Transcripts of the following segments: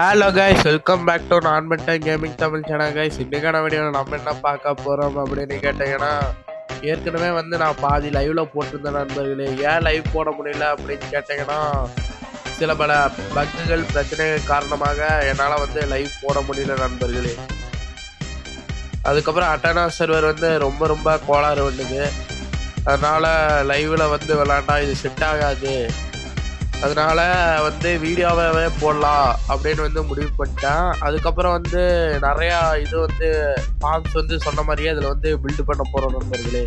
Hello guys, welcome back to நான்மென்டன் gaming Tamil channel guys. இன்றைக்கான வீடியோவில் நம்ம என்ன பார்க்க போகிறோம் அப்படின்னு கேட்டிங்கன்னா, ஏற்கனவே நான் பாதி லைவில் போட்டிருந்தேன் நண்பர்களே. ஏன் லைவ் போட முடியல அப்படின்னு கேட்டிங்கன்னா, சில பல பக்குகள் பிரச்சனைகள் காரணமாக என்னால் லைவ் போட முடியல நண்பர்களே. அதுக்கப்புறம் அட்டானா சர்வர் ரொம்ப கோளாறு பண்ணுது. அதனால் லைவில் விளாண்டா இது செட் ஆகாது. அதனால வீடியோவே போடலாம் அப்படின்னு முடிவு பண்ணிட்டேன். அதுக்கப்புறம் நிறையா இது ஃபார்ம்ஸ் சொன்ன மாதிரியே அதில் பில்டு பண்ண போகிறோம் நண்பர்களே.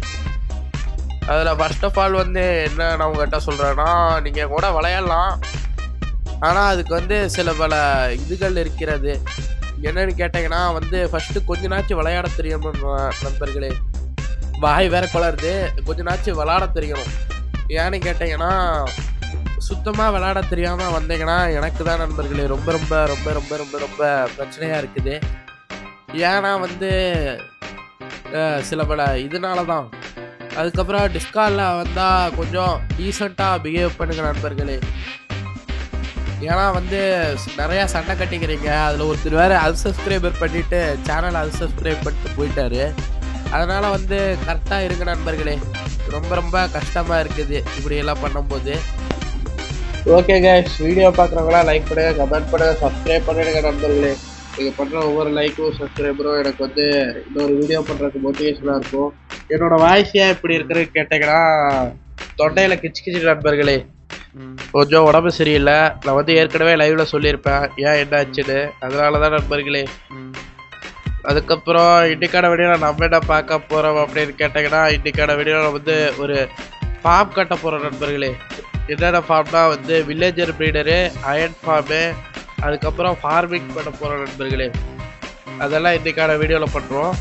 அதில் ஃபர்ஸ்ட் ஆஃப் ஆல் என்ன நான் உங்கள்கிட்ட சொல்கிறேன்னா, நீங்கள் கூட விளையாடலாம், ஆனால் அதுக்கு சில பல இதுகள் இருக்கிறது. என்னன்னு கேட்டிங்கன்னா ஃபஸ்ட்டு கொஞ்ச நாச்சும் விளையாட தெரியணும் நண்பர்களே. வாய் வேற குளருது. கொஞ்ச நாச்சும் விளையாட தெரியணும். ஏன்னு கேட்டிங்கன்னா, சுத்தமாக விளையாட தெரியாமல் வந்தீங்கன்னா எனக்கு தான் நண்பர்களே ரொம்ப ரொம்ப ரொம்ப ரொம்ப ரொம்ப ரொம்ப பிரச்சனையாக இருக்குது. ஏன்னா சில பல இதனால தான். அதுக்கப்புறம் டிஸ்கார்டில் வந்தால் கொஞ்சம் டீசெண்டாக பிஹேவ் பண்ணுங்க நண்பர்களே. ஏன்னா நிறையா சண்டை கட்டிக்கிறீங்க. அதில் ஒருத்தர் வேறு அன்சப்ஸ்கிரைபர் பண்ணிவிட்டு சேனலை அன்சப்ஸ்கிரைப் பண்ணிட்டு போயிட்டாரு. அதனால் கரெக்டாக இருங்க நண்பர்களே. ரொம்ப ரொம்ப கஷ்டமாக இருக்குது இப்படியெல்லாம் பண்ணும்போது. ஓகே கைஸ், வீடியோ பார்க்குறவங்களாம் லைக் பண்ணுங்க, கமெண்ட் பண்ணுங்க, சப்ஸ்கிரைப் பண்ணிடுங்க நண்பர்களே. நீங்கள் பண்ணுற ஒவ்வொரு லைக்கும் சப்ஸ்கிரைபரும் எனக்கு இன்னொரு வீடியோ பண்ணுறதுக்கு மோட்டிவேஷனாக இருக்கும். என்னோட வாய்ஸ் ஏன் இப்படி இருக்குன்னு கேட்டிங்கன்னா, தொண்டையில் கிச்சு நண்பர்களே. கொஞ்சம் உடம்பு சரியில்லை. நான் ஏற்கனவே லைவில் சொல்லியிருப்பேன் ஏன் என்ன ஆச்சுன்னு. அதனால தான் நண்பர்களே. அதுக்கப்புறம் இன்றைக்கான வீடியோவில் நம்ம என்ன பார்க்க போகிறோம் அப்படின்னு கேட்டிங்கன்னா, இன்றைக்கான வீடியோவில் ஒரு ஃபார்ம் கட்ட போகிறோம் நண்பர்களே. என்னென்ன ஃபார்ம்னா வில்லேஜர் ப்ரீடரு, அயன் ஃபார்மு, அதுக்கப்புறம் ஃபார்மிங் பண்ண போகிறோம் நண்பர்களே. அதெல்லாம் இன்றைக்கான வீடியோவில் பண்ணுறோம்.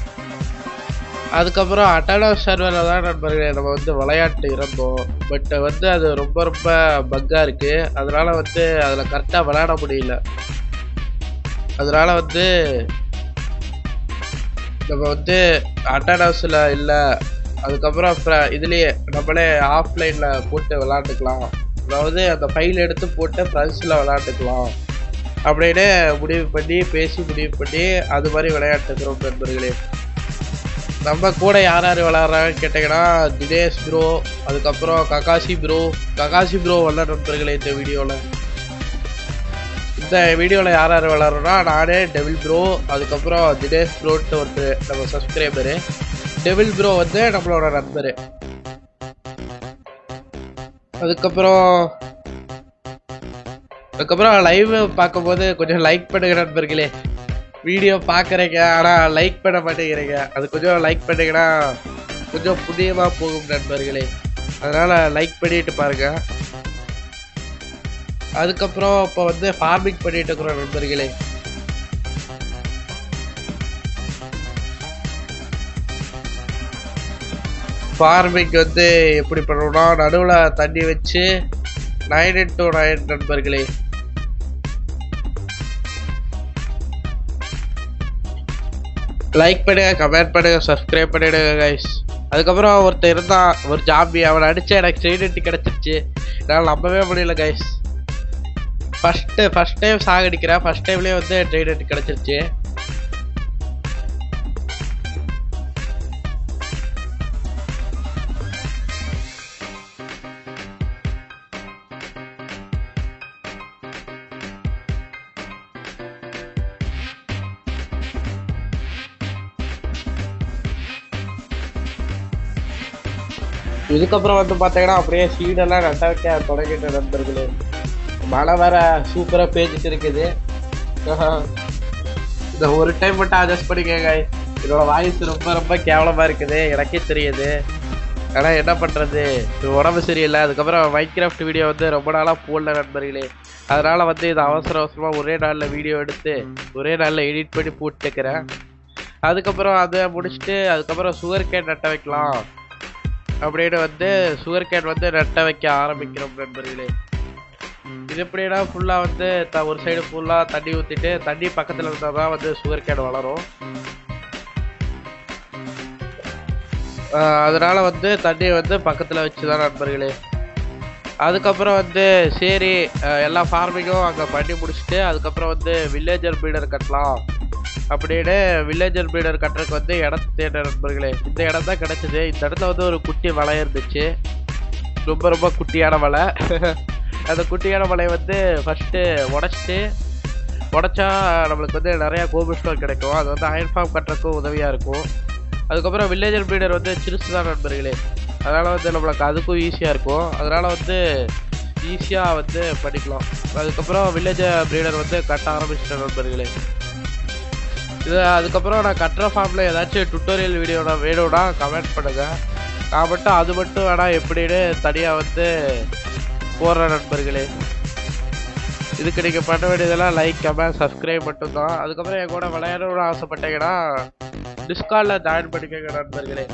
அதுக்கப்புறம் அட்டானா சர்வரில் தான் நண்பர்களே நம்ம விளையாட்டு இருந்தோம். பட் அது ரொம்ப ரொம்ப பக்காக இருக்குது. அதனால் அதில் கரெக்டாக விளையாட முடியல. அதனால் நம்ம அட்டானாஸில் இல்லை. அதுக்கப்புறம் இதுலேயே நம்மளே ஆஃப்லைனில் போட்டு விளாண்டுக்கலாம். அதாவது அந்த ஃபைல் எடுத்து போட்டு ஃப்ரெண்ட்ஸில் விளாண்டுக்கலாம் அப்படின்னு முடிவு பண்ணி அது மாதிரி விளையாட்டுக்கிறோம் நண்பர்களே. நம்ம கூட யார் விளாட்றாங்கன்னு கேட்டிங்கன்னா, தினேஷ் ப்ரோ, அதுக்கப்புறம் ககாசி ப்ரோ வரல நண்பர்களே. இந்த வீடியோவில் யார் விளாட்றோன்னா, நானே, டெவில் ப்ரோ, அதுக்கப்புறம் தினேஷ் ப்ரோன்ட்டு ஒருத்தர் நம்ம சப்ஸ்கிரைபரு. டெவில் ப்ரோ நம்மளோட நண்பர். அதுக்கப்புறம் லைவ் பார்க்கும்போது கொஞ்சம் லைக் பண்ணுங்க நண்பர்களே. வீடியோ பார்க்குறீங்க ஆனால் லைக் பண்ண மாட்டேங்கிறீங்க. அது கொஞ்சம் லைக் பண்ணிங்கன்னா கொஞ்சம் புண்ணியமாக போகும் நண்பர்களே. அதனால் லைக் பண்ணிட்டு பாருங்க. அதுக்கப்புறம் இப்போ ஃபார்மிங் பண்ணிட்டு இருக்கிறோம் நண்பர்களே. ஃபார்மிங் எப்படி பண்ணுறோம்னா, நடுவில் தண்ணி வச்சு 9x9 நண்பர்களே. லைக் பண்ணுங்க, கமெண்ட் பண்ணுங்க, சப்ஸ்கிரைப் பண்ணிடுங்க கைஸ். அதுக்கப்புறம் ஒருத்தர் இருந்தான், ஒரு ஜாம்பி. அவனை அடிச்சு எனக்கு ட்ரெயினிட்டி கிடச்சிருச்சு. என்னால் நம்பவே முடியல கைஸ். ஃபஸ்ட் டைம் சாகடிக்கிறேன். ஃபஸ்ட் டைம்லேயே ட்ரெயினிட்டி கிடச்சிருச்சு. இதுக்கப்புறம் பார்த்தீங்கன்னா அப்படியே சீடெல்லாம் நட்ட வைக்க தொடங்கிட்ட நண்பர்களே. மழை வேற சூப்பராக பேஞ்சிட்டு இருக்குது. இந்த ஒரு டைம் மட்டும் அட்ஜஸ்ட் பண்ணிக்கங்க. என்னோட வாய்ஸ் ரொம்ப ரொம்ப கேவலமாக இருக்குது, எனக்கே தெரியுது. ஆனால் என்ன பண்ணுறது, உடம்பு சரியில்லை. அதுக்கப்புறம் மைன்கிராஃப்ட் வீடியோ ரொம்ப நாளாக போடல நண்பர்களே. அதனால் இது அவசரமாக ஒரே நாளில் வீடியோ எடுத்து ஒரே நாளில் எடிட் பண்ணி போட்டுக்கிறேன். அதுக்கப்புறம் அதை முடிச்சுட்டு அதுக்கப்புறம் சுகர் கேன் நட்ட வைக்கலாம் அப்படின்னு சுகர் கேன் நட்ட வைக்க ஆரம்பிக்கிறோம் நண்பர்களே. இது எப்படின்னா ஃபுல்லாக ஒரு சைடு ஃபுல்லாக தண்ணி ஊற்றிட்டு, தண்ணி பக்கத்தில் இருந்தால் தான் சுகர் கேன் வளரும். அதனால் தண்ணி பக்கத்தில் வச்சு தான் நண்பர்களே. அதுக்கப்புறம் வந்து சரி எல்லா ஃபார்மிங்கும் அங்கே பண்ணி முடிச்சுட்டு அதுக்கப்புறம் வந்து வில்லேஜர் ப்ரீடர் கட்டலாம் அப்படின்னு வில்லேஜர் ப்ரீடர் கட்டுறதுக்கு வந்து இடத்த தேட நண்பர்களே. இந்த இடம் தான் கிடச்சிது. இந்த இடத்துல வந்து ஒரு குட்டி வலை இருந்துச்சு, ரொம்ப ரொம்ப குட்டியான வலை. அந்த குட்டியான வலையை வந்து ஃபஸ்ட்டு உடச்சா நம்மளுக்கு வந்து நிறையா கோபி ஸ்டோன் கிடைக்கும். அது வந்து அயன் ஃபார்ம் கட்டுறதுக்கும் உதவியாக இருக்கும். அதுக்கப்புறம் வில்லேஜர் ப்ரீடர் வந்து சிறுசு தான் நண்பர்களே, அதனால் வந்து நம்மளுக்கு அதுக்கும் ஈஸியாக இருக்கும். அதனால் வந்து ஈஸியாக வந்து பண்ணிக்கலாம். அதுக்கப்புறம் வில்லேஜர் ப்ரீடர் வந்து கட்ட ஆரம்பிச்சிட்டேன் நண்பர்களே. அதுக்கப்புறம் நான் கட்டுற ஃபார்மில் ஏதாச்சும் டுட்டோரியல் வீடியோ வேணும்னா கமெண்ட் பண்ணுங்கள். நான் மட்டும் அது மட்டும் வேணால் எப்படின்னு தனியாக வந்து போடுறேன் நண்பர்களே. இதுக்கு நீங்கள் பண்ண வேண்டியதெல்லாம் லைக், கமெண்ட், சப்ஸ்கிரைப் மட்டும்தான். அதுக்கப்புறம் என் கூட விளையாடணும்னு ஆசைப்பட்டீங்கன்னா டிஸ்கார்டில் ஜாயின் பண்ணிக்கோங்க நண்பர்களே.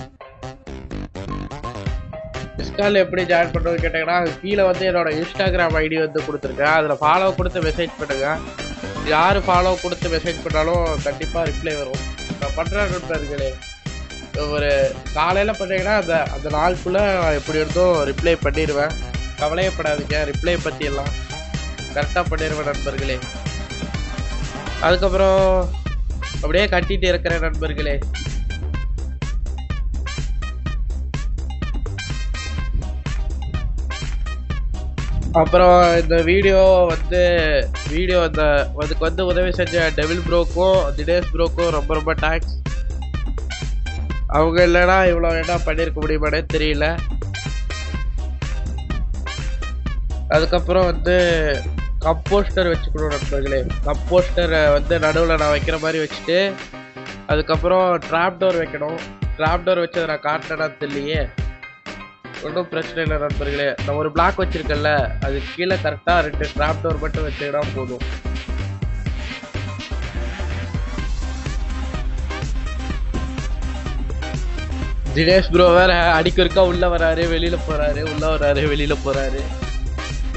டிஸ்கார்டில் எப்படி ஜாயின் பண்ணுறது கேட்டிங்கன்னா கீழே வந்து என்னோட இன்ஸ்டாகிராம் ஐடி வந்து கொடுத்துருக்கேன். அதில் ஃபாலோ கொடுத்து மெசேஜ் பண்ணுங்கள். யார் ஃபாலோ கொடுத்து மெசேஜ் பண்ணாலும் கண்டிப்பாக ரிப்ளை வரும். நான் பண்ணுறேன் நண்பர்களே. ஒரு காலையில் பண்ணீங்கன்னா அந்த நாளுக்குள்ளே நான் எப்படி இருந்தோம் ரிப்ளை பண்ணிடுவேன். கவலையப்படாதீங்க, ரிப்ளை பற்றியெல்லாம் கரெக்டாக பண்ணிடுவேன் நண்பர்களே. அதுக்கப்புறம் அப்படியே கட்டிட்டு இருக்கிறேன் நண்பர்களே. அப்புறம் இந்த வீடியோ அதுக்கு வந்து உதவி செஞ்ச டெவில் ப்ரோக்கும் தினேஷ் ப்ரோக்கும் ரொம்ப ரொம்ப தேங்க்ஸ். அவங்க இல்லைனா இவ்வளோ என்ன பண்ணியிருக்க முடியுமானே தெரியல. அதுக்கப்புறம் வந்து கம்போஸ்டர் வச்சுக்கணும் நண்பர்களே. கம்போஸ்டரை வந்து நடுவில் நான் வைக்கிற மாதிரி வச்சுட்டு அதுக்கப்புறம் ட்ராப் டோர் வைக்கணும். ட்ராப் டோர் வச்சதை நான் காட்டினேன்னா தெரியலையே. ஒன்றும் பிரச்சனை இல்லை நண்பர்களே. நான் ஒரு பிளாக் வச்சுருக்கேன்ல, அது கீழே கரெக்டாக 2 ட்ராப் டோர் மட்டும் வச்சுக்கிட்டா போதும். தினேஷ் ப்ரோ வேற அடிக்கொருக்கா உள்ளே வராரு வெளியில் போகிறாரு, உள்ளே வராரு வெளியில் போகிறாரு.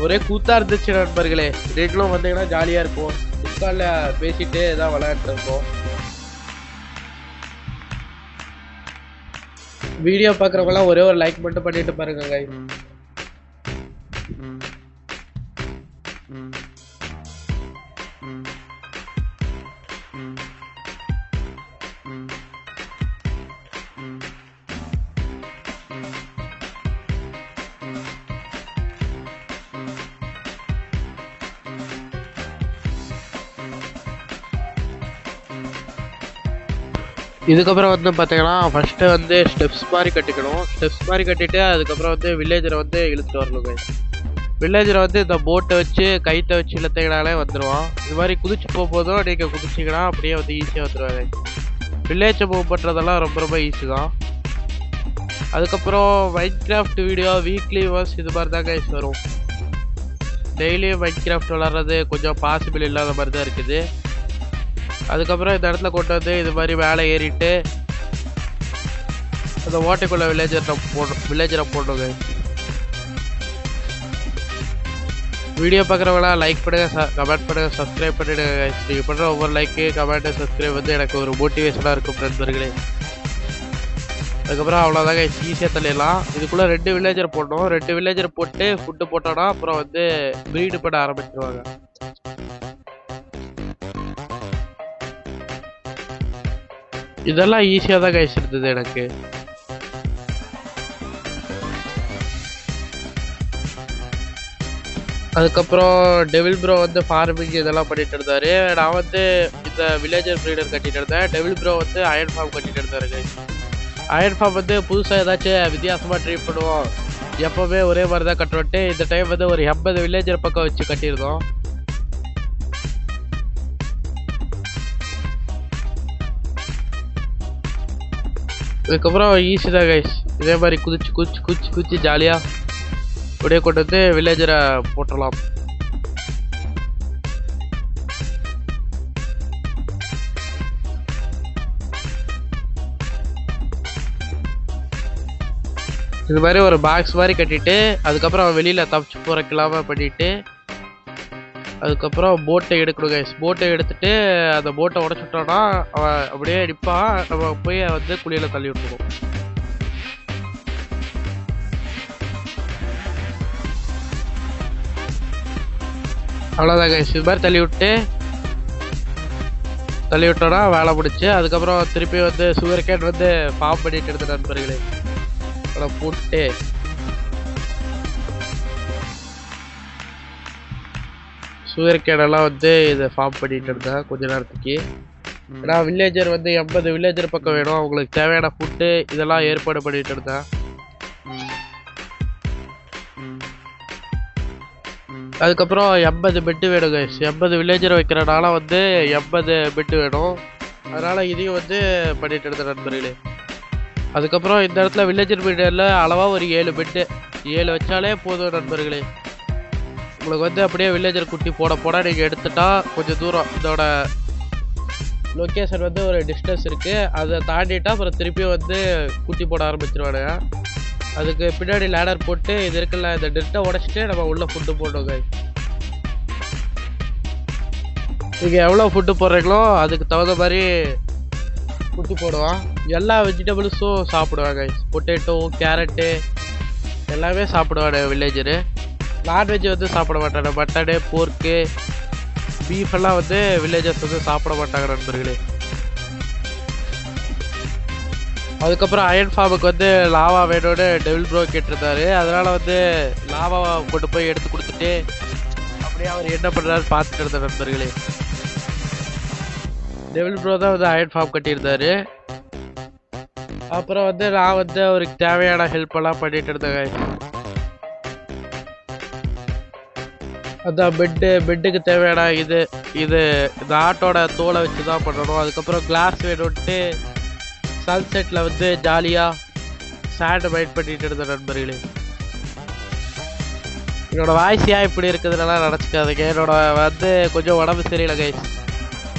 ஒரே கூத்தாக இருந்துச்சு நண்பர்களே. நீங்களும் வந்தீங்கன்னா ஜாலியாக இருக்கும். டிஸ்கார்டில் பேசிகிட்டே தான் விளையாட்டு இருக்கோம். வீடியோ பார்க்குறவங்களாம் ஒரே ஒரு லைக் மட்டும் பண்ணிட்டு பாருங்க guys. இதுக்கப்புறம் வந்து பார்த்தீங்கன்னா ஃபஸ்ட்டு வந்து ஸ்டெப்ஸ் மாதிரி கட்டிக்கணும். ஸ்டெப்ஸ் மாதிரி கட்டிட்டு அதுக்கப்புறம் வந்து வில்லேஜரை வந்து இழுத்துட்டு வரணுங்க. வில்லேஜரை வந்து இந்த போட்டை வச்சு கைத்தை வச்சு இழுத்தீங்கனாலே வந்துடுவான். இது மாதிரி குதிச்சு போகும்போதும் நீங்கள் குதிச்சிங்கன்னா அப்படியே வந்து ஈஸியாக வந்துடுவாங்க. வில்லேஜை மூவ் பண்ணுறதெல்லாம் ரொம்ப ரொம்ப ஈஸி தான். அதுக்கப்புறம் மைன்கிராஃப்ட் வீடியோ வீக்லி ஒன்ஸ் இது மாதிரி தான் கைஸ் வரும். டெய்லியும் மைன்கிராஃப்ட் விளாட்றது கொஞ்சம் பாசிபிள் இல்லாத மாதிரி தான் இருக்குது. அதுக்கப்புறம் இந்த இடத்துல கொண்டு வந்து இது மாதிரி மேலே ஏறிட்டு அந்த ஓட்டைக்குள்ள வில்லேஜரை போடுங்க. வீடியோ பார்க்குறவங்களா லைக் பண்ணுங்க, கமெண்ட் பண்ணுங்க, சப்ஸ்கிரைப் பண்ணிடுங்க. நீங்கள் பண்ணுற ஒவ்வொரு லைக்கு, கமெண்ட்டு, சப்ஸ்கிரைப் வந்து எனக்கு ஒரு மோட்டிவேஷனாக இருக்கும் நண்பர்களே. அதுக்கப்புறம் அவ்வளோதாங்க, ஈஸியாக தள்ளிடலாம். இதுக்குள்ளே 2 வில்லேஜர் போடணும். 2 வில்லேஜர் போட்டு ஃபுட்டு போட்டோன்னா அப்புறம் வந்து ப்ரீடு பண்ண ஆரம்பிச்சிருவாங்க. இதெல்லாம் ஈஸியாக தான் கைஸ் இருந்தது எனக்கு. அதுக்கப்புறம் டெவில் ப்ரோ வந்து ஃபார்மிங் இதெல்லாம் பண்ணிட்டு இருந்தாரு. நான் வந்து இந்த வில்லேஜர் ப்ரீடர் கட்டிட்டு இருந்தேன். டெவில் ப்ரோ வந்து அயன் ஃபார்ம் கட்டிட்டு இருந்தாரு கைஸ். அயன் ஃபார்ம் வந்து புதுசாக ஏதாச்சும் வித்தியாசமாக ட்ரை பண்ணுவோம், எப்போவுமே ஒரே மாதிரி தான் கட்டுவோன்ட்டு இந்த டைம் வந்து ஒரு 80 வில்லேஜர் பக்கம் வச்சு கட்டியிருந்தோம். அதுக்கப்புறம் ஈஸி தான் கைஸ். இதே மாதிரி குதிச்சு ஜாலியாக அப்படியே கொண்டு வந்து வில்லேஜரை போட்டுடலாம். இது மாதிரி ஒரு பாக்ஸ் மாதிரி கட்டிட்டு அதுக்கப்புறம் வெளியில் தப்பிச்சு போகிறக்கு இல்லாமல் பண்ணிட்டு அதுக்கப்புறம் போட்டை எடுக்கணும் கைஸ். போட்டை எடுத்துட்டு அந்த போட்டை உடச்சுட்டோன்னா அவன் அப்படியே நிற்பான். நம்ம போய் வந்து குழியில் தள்ளி விட்டுருவோம். அவ்வளோதாங்க. இது மாதிரி தள்ளி விட்டோன்னா வேலை முடிச்சு. அதுக்கப்புறம் திருப்பி வந்து சுகர் கேன் வந்து ஃபார்ம் பண்ணிட்டு இருந்த நண்பர்களே. போட்டு சுகர் கேனெல்லாம் வந்து இதை ஃபார்ம் பண்ணிட்டு இருந்தேன் கொஞ்ச நேரத்துக்கு. ஏன்னா வில்லேஜர் வந்து 80 வில்லேஜர் பக்கம் வேணும், அவங்களுக்கு தேவையான ஃபுட்டு இதெல்லாம் ஏற்பாடு பண்ணிட்டு இருந்தேன். அதுக்கப்புறம் 80 பெட்டு வேணும் கைஸ். 80 வில்லேஜர் வைக்கிறனால வந்து 80 பெட்டு வேணும். அதனால் இதையும் வந்து பண்ணிட்டு இருந்தேன் நண்பர்களே. அதுக்கப்புறம் இந்த இடத்துல வில்லேஜர் பெட்டில் அளவாக ஒரு 7 பெட்டு 7 வச்சாலே போதும் நண்பர்களே. உங்களுக்கு வந்து அப்படியே வில்லேஜர் குட்டி போட நீங்கள் எடுத்துட்டா கொஞ்சம் தூரம் இதோட லொக்கேஷன் வந்து ஒரு டிஸ்டன்ஸ் இருக்குது, அதை தாண்டிட்டா அப்புறம் திருப்பியும் வந்து குட்டி போட ஆரம்பிச்சிருவானுங்க. அதுக்கு பின்னாடி லேடர் போட்டு இது இருக்குல்ல இந்த டெட்டை உடச்சிட்டு நம்ம உள்ள ஃபுட்டு போட்டோங்க. நீங்கள் எவ்வளோ ஃபுட்டு போடுறீங்களோ அதுக்கு தகுந்த மாதிரி குட்டி போடுவான். எல்லா வெஜிடபிள்ஸும் சாப்பிடுவாங்க. பொட்டேட்டோ, கேரட்டு எல்லாமே சாப்பிடுவாங்க வில்லேஜரு. நான்வெஜ் வந்து சாப்பிட மாட்டாங்க. மட்டனு, போர்க்கு, பீஃப் எல்லாம் வந்து வில்லேஜர்ஸ் வந்து சாப்பிட மாட்டாங்க நண்பர்களே. அதுக்கப்புறம் அயன் ஃபார்முக்கு வந்து லாவா வேணும்னு டெவில் ப்ரோ கேட்டிருந்தாரு. அதனால் வந்து லாவாவை கொண்டு போய் எடுத்து கொடுத்துட்டு அப்படியே அவர் என்ன பண்ணுறாரு பார்த்துட்டு இருந்த நண்பர்களே. டெவில் ப்ரோ தான் வந்து அயன் ஃபார்ம் கட்டியிருந்தாரு. அப்புறம் வந்து நான் வந்து அவருக்கு தேவையான ஹெல்ப் எல்லாம் பண்ணிட்டு இருந்தேன். அதான் பெட்டுக்கு தேவையான இது இந்த ஆட்டோட தோலை வச்சு தான் பண்ணணும். அதுக்கப்புறம் கிளாஸ் வேணும்ட்டு சன்செட்டில் வந்து ஜாலியாக சேண்டை மைண்ட் பண்ணிட்டு இருந்த நண்பர்களே. என்னோடய வாய்ஸ் ஏன் இப்படி இருக்குதுன்னா நினச்சிக்காதுங்க. என்னோட வந்து கொஞ்சம் உடம்பு சரியில்லை கைஸ்.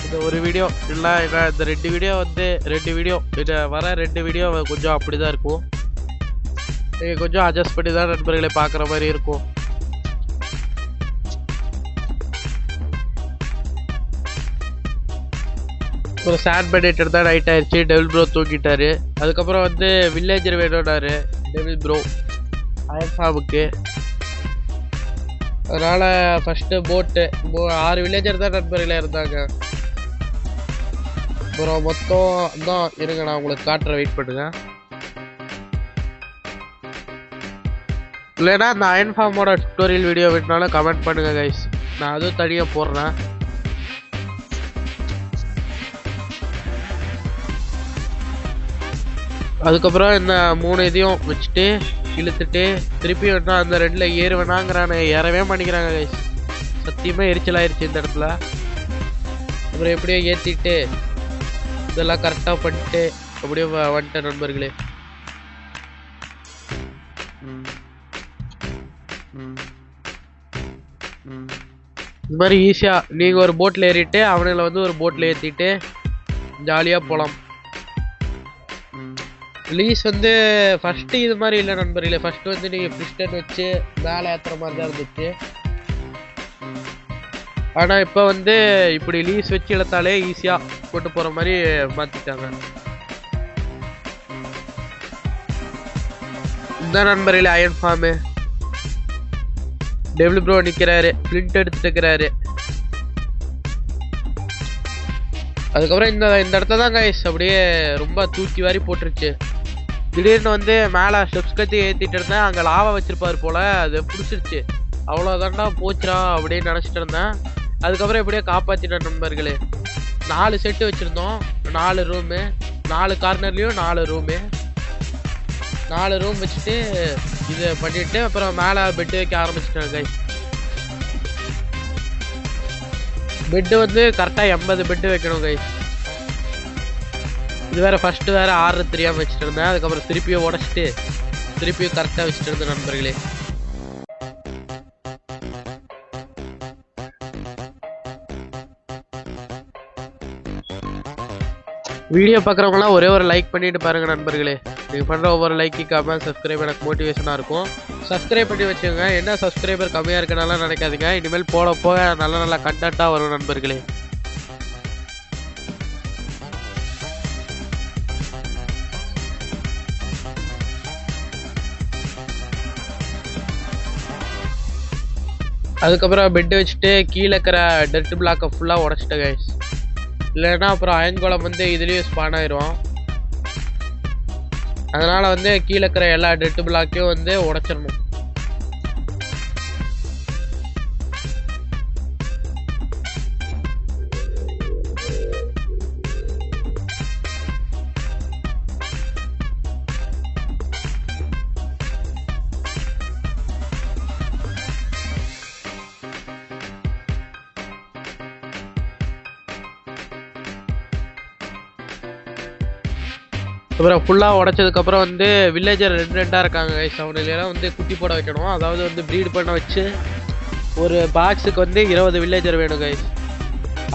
இந்த ஒரு வீடியோ இல்லை இந்த 2 வீடியோ இது வர 2 வீடியோ கொஞ்சம் அப்படி தான் இருக்கும். நீங்கள் கொஞ்சம் அட்ஜஸ்ட் பண்ணி தான் நண்பர்களை பார்க்குற மாதிரி இருக்கும். ஒரு சேண்ட் பண்ணிட்டு இருந்தால் நைட் ஆயிடுச்சு. டெவில் ப்ரோ தூக்கிட்டாரு. அதுக்கப்புறம் வந்து வில்லேஜர் வேணும்னாரு டெவில் ப்ரோ அயன் ஃபார்முக்கு. அதனால் ஃபஸ்ட்டு போட்டு 6 வில்லேஜர் தான் நண்பர்களே இருந்தாங்க. அப்புறம் மொத்தம் தான் இருங்க, நான் உங்களுக்கு காட்டுற வெயிட் பண்ணுங்க. இல்லைன்னா இந்த அயன் ஃபார்மோட டுட்டோரியல் வீடியோ வேணுனாலும் கமெண்ட் பண்ணுங்க கைஸ், நான் அதுவும் தனியாக போடுறேன். அதுக்கப்புறம் இந்த 3 இதையும் வச்சுட்டு இழுத்துட்டு திருப்பி வேணா அந்த 2ல் ஏறு வேணாங்கிறானு ஏறவே பண்ணிக்கிறாங்க கைஸ். சத்தியமாக எரிச்சலாயிருச்சு இந்த இடத்துல. அப்புறம் எப்படியோ ஏற்றிட்டு இதெல்லாம் கரெக்டாக பண்ணிட்டு அப்படியே வந்துட்டேன் நண்பர்களே. இது மாதிரி ஈஸியாக நீங்கள் ஒரு போட்டில் ஏறிட்டு அவனுங்களை வந்து ஒரு போட்டில் ஏற்றிட்டு ஜாலியாக போகலாம். லீஸ் வந்து ஃபஸ்ட்டு இது மாதிரி இல்லை நண்பர்களே. ஃபஸ்ட்டு வந்து நீங்கள் பிஸ்டன் வச்சு மேலே ஏற்றுற மாதிரி தான் இருந்துச்சு. ஆனால் இப்போ வந்து இப்படி லீஸ் வச்சு இழுத்தாலே ஈஸியாக கொண்டு போகிற மாதிரி மாற்றிட்டாங்க. இந்த நண்பர்களே அயன் ஃபார்மு. டெவில் ப்ரோ நிற்கிறாரு, ஃப்ளிண்ட் எடுத்துட்டு இருக்கிறாரு. அதுக்கப்புறம் இந்த இடத்த தான் கைஸ் அப்படியே ரொம்ப தூக்கி வாரி போட்டுருச்சு. திடீர்னு வந்து மேலே ஸ்டெப்ஸ் கத்தி ஏற்றிட்டு இருந்தேன். அங்கே லாவா வச்சிருப்பாரு போல், அது பிடிச்சிருச்சு. அவ்வளோதாண்டா போச்சுடா அப்படின்னு நினச்சிட்டு இருந்தேன். அதுக்கப்புறம் எப்படியோ காப்பாற்றிட்டேன் நண்பர்களே. 4 செட்டு வச்சுருந்தோம், 4 ரூமு, 4 கார்னர்லேயும் 4 ரூமு, 4 ரூம் வச்சுட்டு இது பண்ணிவிட்டு அப்புறம் மேலே பெட்டு வைக்க ஆரம்பிச்சிட்டேன் கைஸ். பெட்டு வந்து கரெக்டாக 80 பெட்டு வைக்கணும் கைஸ். இது வேறு ஃபஸ்ட்டு வேறு ஆர்டர் தெரியாமல் வச்சுட்டு இருந்தேன். அதுக்கப்புறம் திருப்பியும் உடச்சிட்டு திருப்பியும் கரெக்டாக வச்சுட்டு இருந்தேன் நண்பர்களே. வீடியோ பார்க்குறவங்களாம் ஒரே ஒரு லைக் பண்ணிட்டு பாருங்கள் நண்பர்களே. நீங்கள் பண்ணுற ஒவ்வொரு லைக்கு கமெண்ட் சப்ஸ்கிரைப் எனக்கு மோட்டிவேஷனாக இருக்கும். சப்ஸ்கிரைப் பண்ணி வச்சுக்கோங்க. என்ன சப்ஸ்கிரைபர் கம்மியாக இருக்கனால நினைக்காதீங்க. இனிமேல் போக நல்ல கண்டென்ட்டாக வரும் நண்பர்களே. அதுக்கப்புறம் பெட் வச்சுட்டு கீழே இருக்கிற டெட் பிளாக்கை ஃபுல்லாக உடச்சிட்டேன் கைஸ். இல்லைன்னா அப்புறம் அயன் கோலம் வந்து இதுலேயும் ஸ்பான் ஆயிரும். அதனால் வந்து கீழே இருக்கிற எல்லா டெட் பிளாக்கையும் வந்து உடச்சிடணும். அப்புறம் ஃபுல்லாக உடச்சதுக்கப்புறம் வந்து வில்லேஜர் ரெண்டாக இருக்காங்க கைஸ். அவங்களெல்லாம் வந்து குட்டி போட வைக்கணும். அதாவது வந்து ப்ரீட் பண்ண வச்சு ஒரு பாக்ஸுக்கு வந்து 20 வில்லேஜர் வேணும் கைஸ்.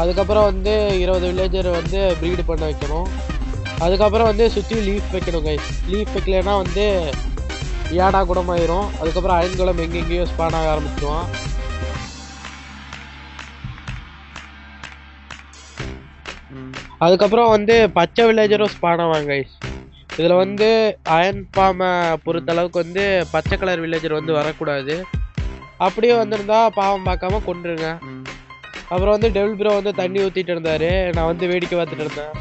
அதுக்கப்புறம் வந்து 20 வில்லேஜர் வந்து ப்ரீடு பண்ண வைக்கணும். அதுக்கப்புறம் வந்து சுற்றி லீஃப் வைக்கணும் கைஸ். லீஃப் வைக்கலைன்னா வந்து ஏடா குடமாயிரும். அதுக்கப்புறம் அயன் குளம் எங்கெங்கேயோ ஸ்பான் ஆக ஆரம்பிச்சிடுவான். அதுக்கப்புறம் வந்து பச்சை வில்லேஜரும் ஸ்பான் ஆவாங்க கைஸ். இதில் வந்து அயன் ஃபார்மை பொறுத்தளவுக்கு வந்து பச்சை கலர் வில்லேஜர் வந்து வரக்கூடாது. அப்படியே வந்திருந்தா பாவம் பார்க்காம கொண்டுருங்க. அப்புறம் வந்து டெவில் ப்ரோ வந்து தண்ணி ஊற்றிட்டு இருந்தார். நான் வந்து வேடிக்கை பார்த்துட்டு இருந்தேன்.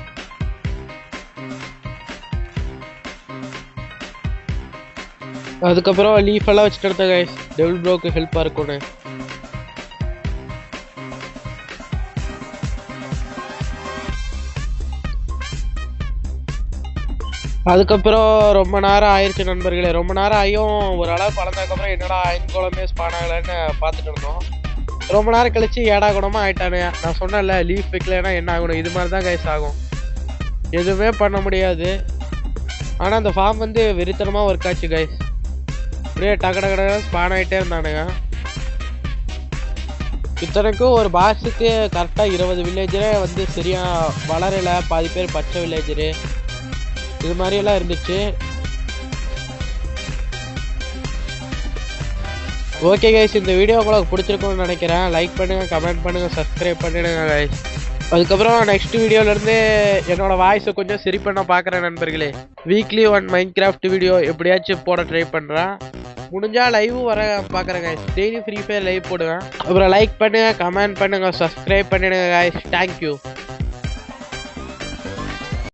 அதுக்கப்புறம் லீஃப் எல்லாம் வச்சுட்டு இருந்தேன் கைஸ், டெவில் ப்ரோக்கு ஹெல்ப்பாக இருக்கும்னு. அதுக்கப்புறம் ரொம்ப நேரம் ஆயிடுச்சு நண்பர்களே. ரொம்ப நேரம் ஆகியும் ஒரு அளவு பழந்ததுக்கப்புறம் என்னடா அயன் கோலமே ஸ்பான் ஆகலைன்னு பார்த்துட்டு இருந்தோம். ரொம்ப நேரம் கழிச்சு ஏடா குடமாக ஆயிட்டானே. நான் சொன்னேன்ல லீஃப் வைக்கலைன்னா என்ன ஆகணும், இது மாதிரி தான் கைஸ் ஆகும். எதுவுமே பண்ண முடியாது. ஆனால் அந்த ஃபார்ம் வந்து வெறித்தனமாக ஒர்க் ஆச்சு கைஸ். அப்படியே டக்கு ஸ்பான் ஆகிட்டே இருந்தானுங்க. இத்தனைக்கும் ஒரு பாக்ஸுக்கு கரெக்டாக 20 வில்லேஜரே வந்து சரியாக வளரலை. பாதி பேர் பச்சை வில்லேஜரு இது மாதிரியெல்லாம் இருந்துச்சு. ஓகே கைஸ், இந்த வீடியோ உங்களுக்கு பிடிச்சிருக்கும்னு நினைக்கிறேன். லைக் பண்ணுங்கள், கமெண்ட் பண்ணுங்கள், சப்ஸ்கிரைப் பண்ணிடுங்க கைஸ். அதுக்கப்புறம் நெக்ஸ்ட் வீடியோலேருந்து என்னோடய வாய்ஸை கொஞ்சம் சரி பண்ண பார்க்குறேன் நண்பர்களே. வீக்லி 1 மைன்கிராஃப்ட் வீடியோ எப்படியாச்சும் போட ட்ரை பண்ணுறேன். முடிஞ்சால் லைவும் வர பார்க்குறேன் guys. Daily free fire live போடுவேன். அப்புறம் லைக் பண்ணுங்கள், கமெண்ட் பண்ணுங்கள், சப்ஸ்கிரைப் பண்ணிடுங்க கைஸ். தேங்க்யூ.